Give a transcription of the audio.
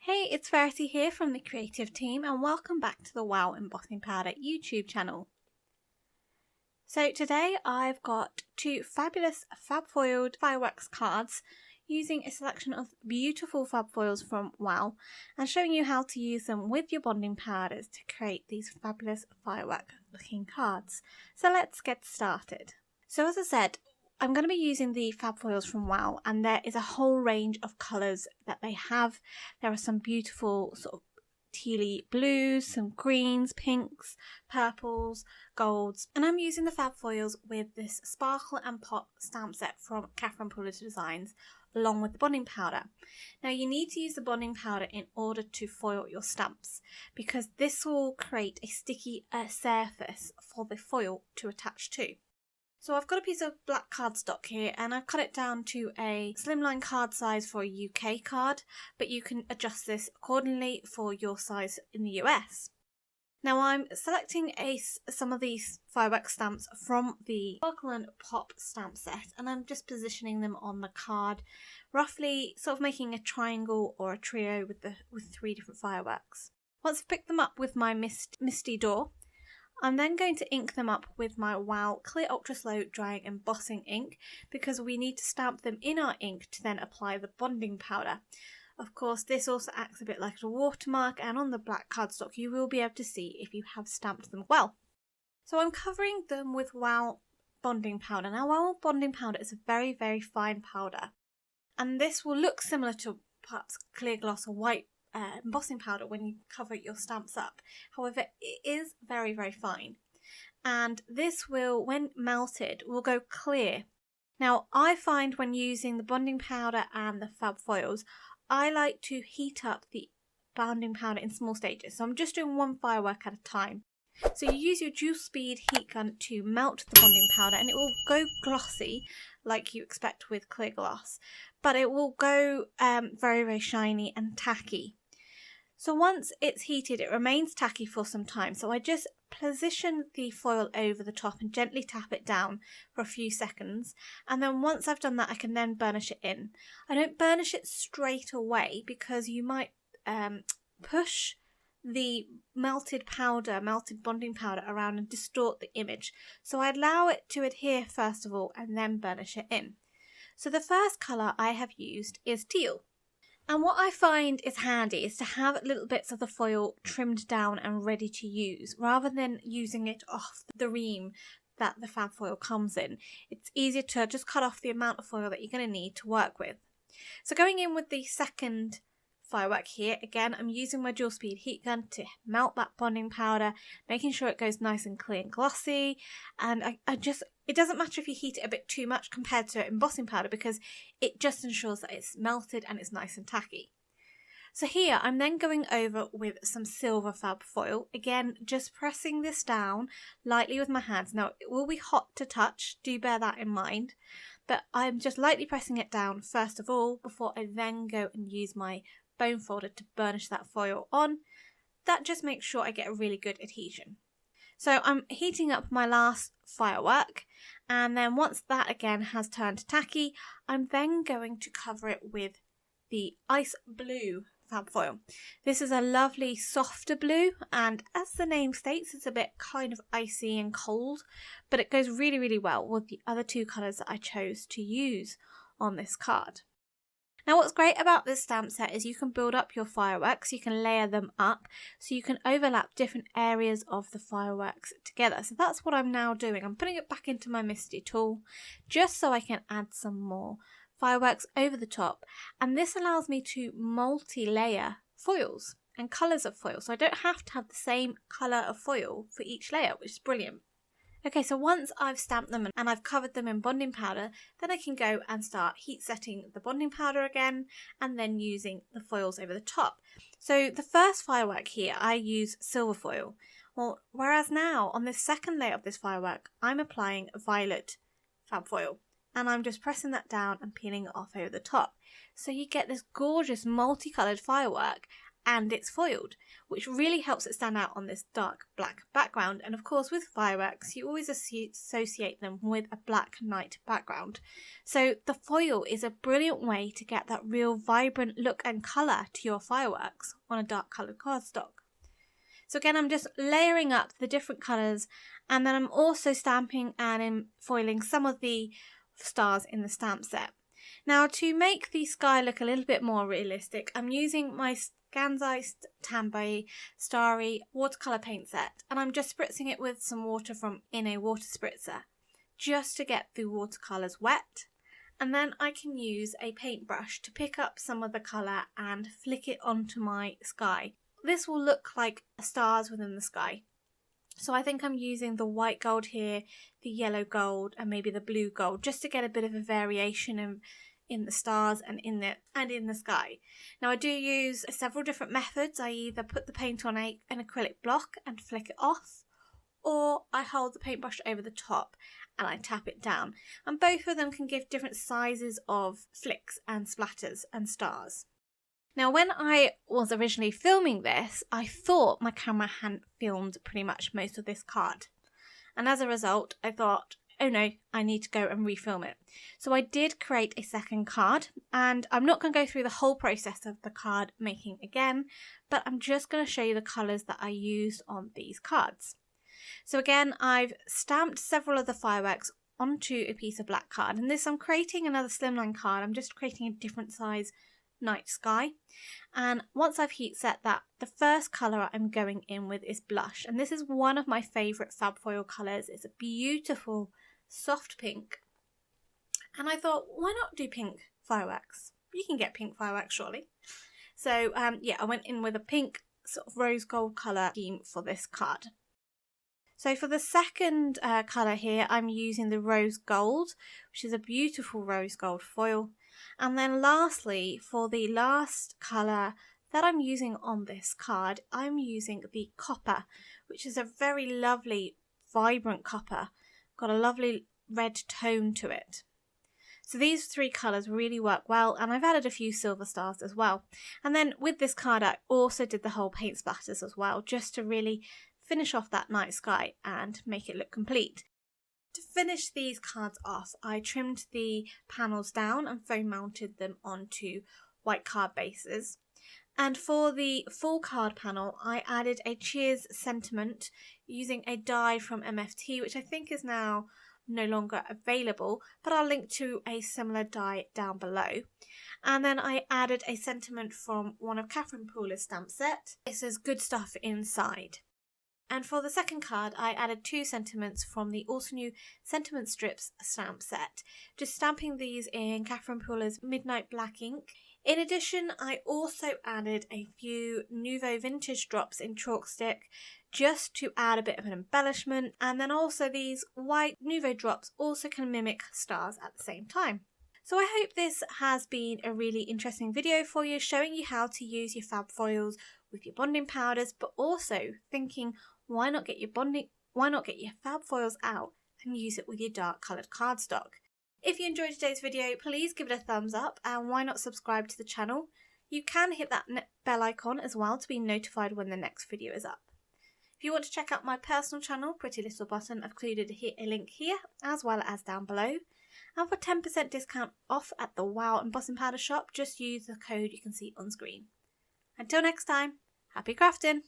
Hey, it's Verity here from the creative team and welcome back to the Wow Embossing Powder YouTube channel. So today I've got two fabulous Fab Foiled Fireworks cards using a selection of beautiful fab foils from Wow and showing you how to use them with your bonding powders to create these fabulous firework looking cards. So let's get started. So as I said, I'm going to be using the Fab Foils from Wow, and there is a whole range of colours that they have. There are some beautiful sort of tealy blues, some greens, pinks, purples, golds, and I'm using the Fab Foils with this Sparkle and Pop stamp set from Catherine Puller Designs along with the bonding powder. Now you need to use the bonding powder in order to foil your stamps because this will create a sticky surface for the foil to attach to. So I've got a piece of black cardstock here and I've cut it down to a slimline card size for a UK card, but you can adjust this accordingly for your size in the US. Now I'm selecting some of these firework stamps from the Sparkle and Pop stamp set and I'm just positioning them on the card, roughly sort of making a triangle or a trio with three different fireworks. Once I've picked them up with my Misty Door, I'm then going to ink them up with my Wow Clear Ultra Slow Drying Embossing ink because we need to stamp them in our ink to then apply the bonding powder. Of course, this also acts a bit like a watermark, and on the black cardstock you will be able to see if you have stamped them well. So I'm covering them with Wow bonding powder. Now Wow bonding powder is a very, very fine powder, and this will look similar to perhaps clear gloss or white embossing powder when you cover your stamps up. However, it is very, very fine, and this will, when melted, will go clear. Now I find when using the bonding powder and the Fab Foils, I like to heat up the bonding powder in small stages, so I'm just doing one firework at a time. So you use your dual speed heat gun to melt the bonding powder and it will go glossy like you expect with clear gloss, but it will go very, very shiny and tacky. So once it's heated, it remains tacky for some time. So I just position the foil over the top and gently tap it down for a few seconds. And then once I've done that, I can then burnish it in. I don't burnish it straight away because you might push the melted bonding powder around and distort the image. So I allow it to adhere first of all and then burnish it in. So the first colour I have used is Teal. And what I find is handy is to have little bits of the foil trimmed down and ready to use, rather than using it off the ream that the Fab Foil comes in. It's easier to just cut off the amount of foil that you're going to need to work with. So going in with the second firework here, again I'm using my dual speed heat gun to melt that bonding powder, making sure it goes nice and clear and glossy, and it doesn't matter if you heat it a bit too much compared to embossing powder because it just ensures that it's melted and it's nice and tacky. So here I'm then going over with some silver Fab Foil, again just pressing this down lightly with my hands. Now it will be hot to touch, do bear that in mind, but I'm just lightly pressing it down first of all before I then go and use my bone folder to burnish that foil on. That just makes sure I get a really good adhesion. So I'm heating up my last firework, and then once that again has turned tacky, I'm then going to cover it with the ice blue Fab Foil. This is a lovely softer blue, and as the name states, it's a bit kind of icy and cold, but it goes really, really well with the other two colours that I chose to use on this card. Now what's great about this stamp set is you can build up your fireworks, you can layer them up, so you can overlap different areas of the fireworks together. So that's what I'm now doing. I'm putting it back into my Misty tool just so I can add some more fireworks over the top, and this allows me to multi-layer foils and colours of foil, so I don't have to have the same colour of foil for each layer, which is brilliant. Okay, so once I've stamped them and I've covered them in bonding powder, then I can go and start heat setting the bonding powder again and then using the foils over the top. So the first firework here, I use silver foil. Well, whereas now on this second layer of this firework, I'm applying violet Fab Foil. And I'm just pressing that down and peeling it off over the top. So you get this gorgeous multicoloured firework, and it's foiled, which really helps it stand out on this dark black background. And of course with fireworks you always associate them with a black night background, so the foil is a brilliant way to get that real vibrant look and colour to your fireworks on a dark coloured cardstock. So again, I'm just layering up the different colours, and then I'm also stamping and foiling some of the stars in the stamp set. Now, to make the sky look a little bit more realistic, I'm using my Scanzai Tambi Starry watercolour paint set, and I'm just spritzing it with some water from in a water spritzer just to get the watercolours wet, and then I can use a paintbrush to pick up some of the colour and flick it onto my sky. This will look like stars within the sky. So I think I'm using the white gold here, the yellow gold, and maybe the blue gold, just to get a bit of a variation in the stars and in the sky. Now I do use several different methods. I either put the paint on an acrylic block and flick it off, or I hold the paintbrush over the top and I tap it down. And both of them can give different sizes of flicks and splatters and stars. Now, when I was originally filming this, I thought my camera hadn't filmed pretty much most of this card. And as a result, I thought, oh no, I need to go and refilm it. So I did create a second card, and I'm not going to go through the whole process of the card making again, but I'm just going to show you the colours that I used on these cards. So again, I've stamped several of the fireworks onto a piece of black card, and this I'm creating another slimline card. I'm just creating a different size night sky, and once I've heat set that, the first colour I'm going in with is blush, and this is one of my favourite Fab Foil colours. It's a beautiful soft pink, and I thought, why not do pink fireworks? You can get pink fireworks surely. So yeah, I went in with a pink sort of rose gold colour scheme for this card. So for the second colour here, I'm using the rose gold, which is a beautiful rose gold foil. And then lastly, for the last colour that I'm using on this card, I'm using the copper, which is a very lovely, vibrant copper. Got a lovely red tone to it. So these three colours really work well, and I've added a few silver stars as well. And then with this card, I also did the whole paint splatters as well, just to really finish off that night sky and make it look complete. To finish these cards off, I trimmed the panels down and foam mounted them onto white card bases. And for the full card panel, I added a cheers sentiment using a die from MFT, which I think is now no longer available, but I'll link to a similar die down below. And then I added a sentiment from one of Catherine Pooler's stamp set. It says good stuff inside. And for the second card, I added two sentiments from the Altenew Sentiment Strips stamp set, just stamping these in Catherine Pooler's Midnight Black ink. In addition, I also added a few Nouveau Vintage drops in chalk stick, just to add a bit of an embellishment, and then also these white Nouveau drops also can mimic stars at the same time. So I hope this has been a really interesting video for you, showing you how to use your Fab Foils with your bonding powders, but also thinking, why not get your Fab Foils out and use it with your dark coloured cardstock. If you enjoyed today's video, please give it a thumbs up, and why not subscribe to the channel? You can hit that bell icon as well to be notified when the next video is up. If you want to check out my personal channel, Pretty Little Button, I've included a link here as well as down below. And for 10% discount off at the Wow Embossing Powder shop, just use the code you can see on screen. Until next time, happy crafting!